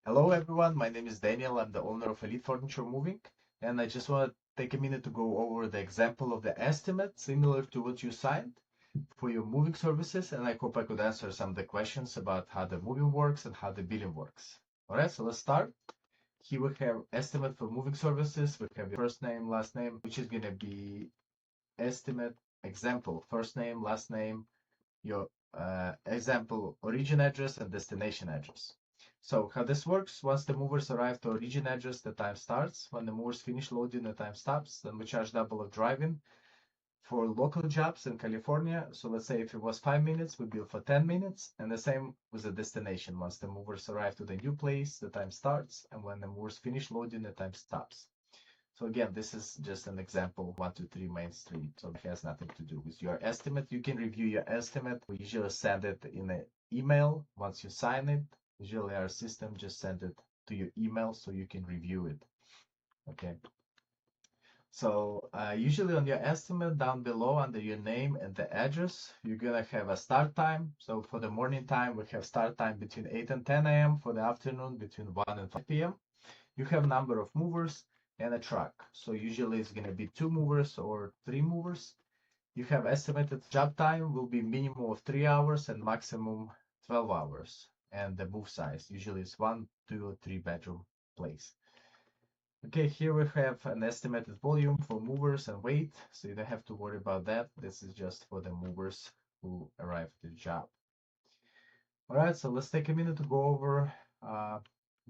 Hello everyone, my name is Daniel. I'm the owner of Elite Furniture Moving, and I just want to take a minute to go over the example of the estimate similar to what you signed for your moving services, and I hope I could answer some of the questions about how the moving works and how the billing works. All right, so let's start. Here we have estimate for moving services. We have your first name, last name, which is going to be estimate example, first name, last name, your example origin address and destination address. So how this works, once the movers arrive to origin address, the time starts. When the movers finish loading, the time stops. Then we charge double of driving for local jobs in California. So let's say if it was 5 minutes, we bill for 10 minutes. And the same with the destination. Once the movers arrive to the new place, the time starts. And when the movers finish loading, the time stops. So again, this is just an example, 123 Main Street. So it has nothing to do with your estimate. You can review your estimate. We usually send it in an email. Once you sign it, usually our system just send it to your email so you can review it. Okay. So usually on your estimate down below under your name and the address, you're gonna have a start time. So for the morning time, we have start time between 8 and 10 a.m. For the afternoon, between 1 and 5 p.m. You have number of movers and a truck. So usually it's gonna be 2 movers or 3 movers. You have estimated job time will be minimum of 3 hours and maximum 12 hours. And the move size usually is 1, 2, or 3 bedroom place. Okay, here we have an estimated volume for movers and weight, so you don't have to worry about that. This is just for the movers who arrive at the job. All right, so let's take a minute to go over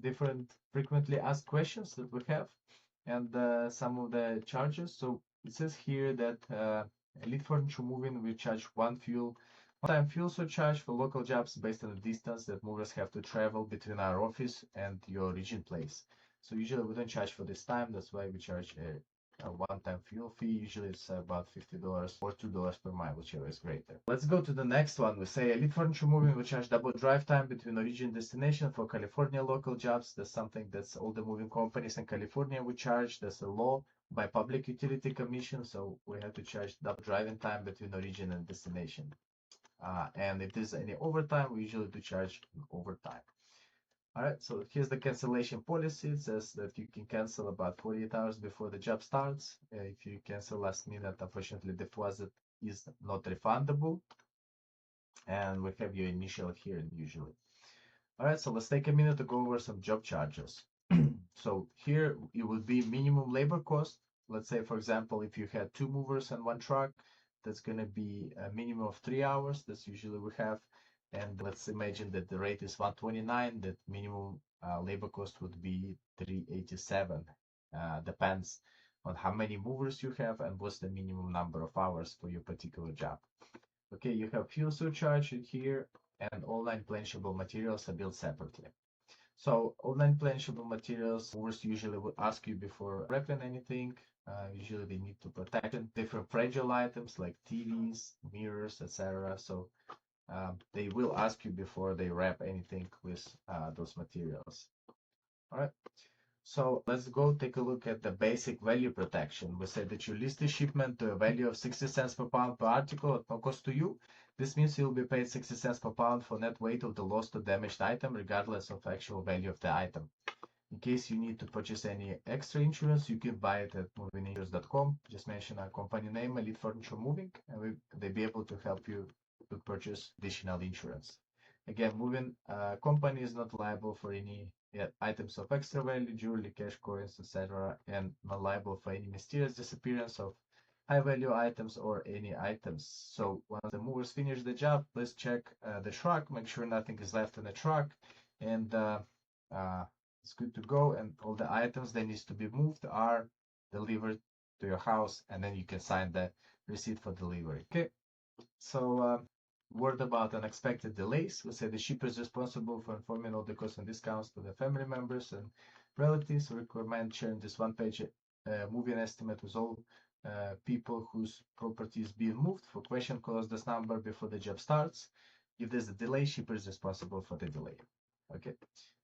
different frequently asked questions that we have and some of the charges. So it says here that Elite Furniture Moving will charge one-time fuel surcharge for local jobs based on the distance that movers have to travel between our office and your origin place. So usually we don't charge for this time. That's why we charge a one-time fuel fee. Usually it's about $50 or $2 per mile, whichever is greater. Let's go to the next one. We say Elite Furniture Moving will charge double drive time between origin and destination for California local jobs. That's something that's all the moving companies in California we charge. That's a law by Public Utility Commission. So we have to charge double driving time between origin and destination. And if there's any overtime, we usually do charge overtime. All right, so here's the cancellation policy. It says that you can cancel about 48 hours before the job starts. If you cancel last minute, unfortunately, the deposit is not refundable. And we have your initial here usually. All right, so let's take a minute to go over some job charges. So here it would be minimum labor cost. Let's say, for example, if you had 2 movers and 1 truck, that's going to be a minimum of 3 hours. That's usually we have. And let's imagine that the rate is 129, that minimum labor cost would be 387. Depends on how many movers you have and what's the minimum number of hours for your particular job. Okay, you have fuel surcharge here, and all non-planchable materials are billed separately. So all non-planchable materials, movers usually will ask you before wrapping anything. Usually they need to protect different fragile items like TVs, mirrors, etc. So they will ask you before they wrap anything with those materials. All right. So let's go take a look at the basic value protection. We said that you list the shipment to a value of 60 cents per pound per article at no cost to you. This means you'll be paid 60 cents per pound for net weight of the lost or damaged item, regardless of actual value of the item. In case you need to purchase any extra insurance, you can buy it at movinginsurance.com. Just mention our company name, Elite Furniture Moving, and they'll be able to help you to purchase additional insurance. Again, moving company is not liable for any items of extra value, jewelry, cash, coins, etc., and not liable for any mysterious disappearance of high value items or any items. So once the movers finish the job, please check the truck, make sure nothing is left in the truck, and it's good to go. And all the items that needs to be moved are delivered to your house, and then you can sign the receipt for delivery. Okay, so word about unexpected delays. We say the shipper is responsible for informing all the costs and discounts to the family members and relatives. We recommend sharing this one-page moving estimate with all people whose property is being moved. For question, call us this number before the job starts. If there's a delay, shipper is responsible for the delay. Okay,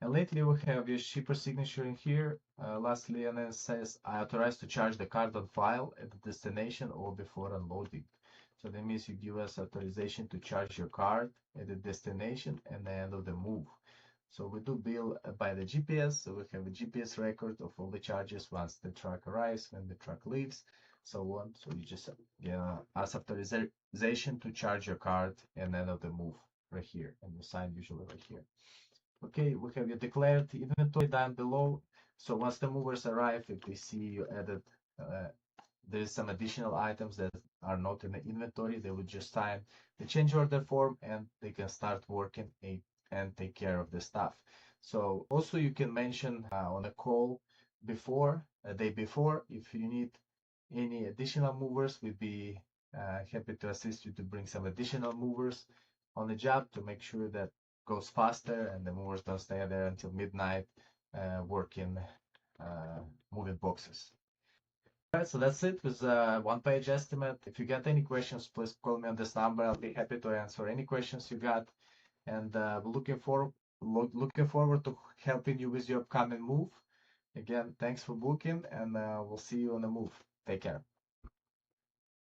and lately we have your shipper signature in here. Lastly, and then it says I authorize to charge the card on file at the destination or before unloading. So that means you give us authorization to charge your card at the destination and the end of the move. So we do bill by the GPS. So we have a GPS record of all the charges once the truck arrives, when the truck leaves, so on. So you just ask authorization to charge your card and end of the move right here, and you sign usually right here. Okay, we have your declared inventory down below. So once the movers arrive, if they see you added, there's some additional items that are not in the inventory, they would just sign the change order form and they can start working and take care of the stuff. So also you can mention on a call before, a day before, if you need any additional movers, we'd be happy to assist you to bring some additional movers on the job to make sure that goes faster and the movers don't stay there until midnight working, moving boxes. All right, so that's it with a one-page estimate. If you got any questions, please call me on this number. I'll be happy to answer any questions you got. And looking forward to helping you with your upcoming move. Again, thanks for booking, and we'll see you on the move. Take care.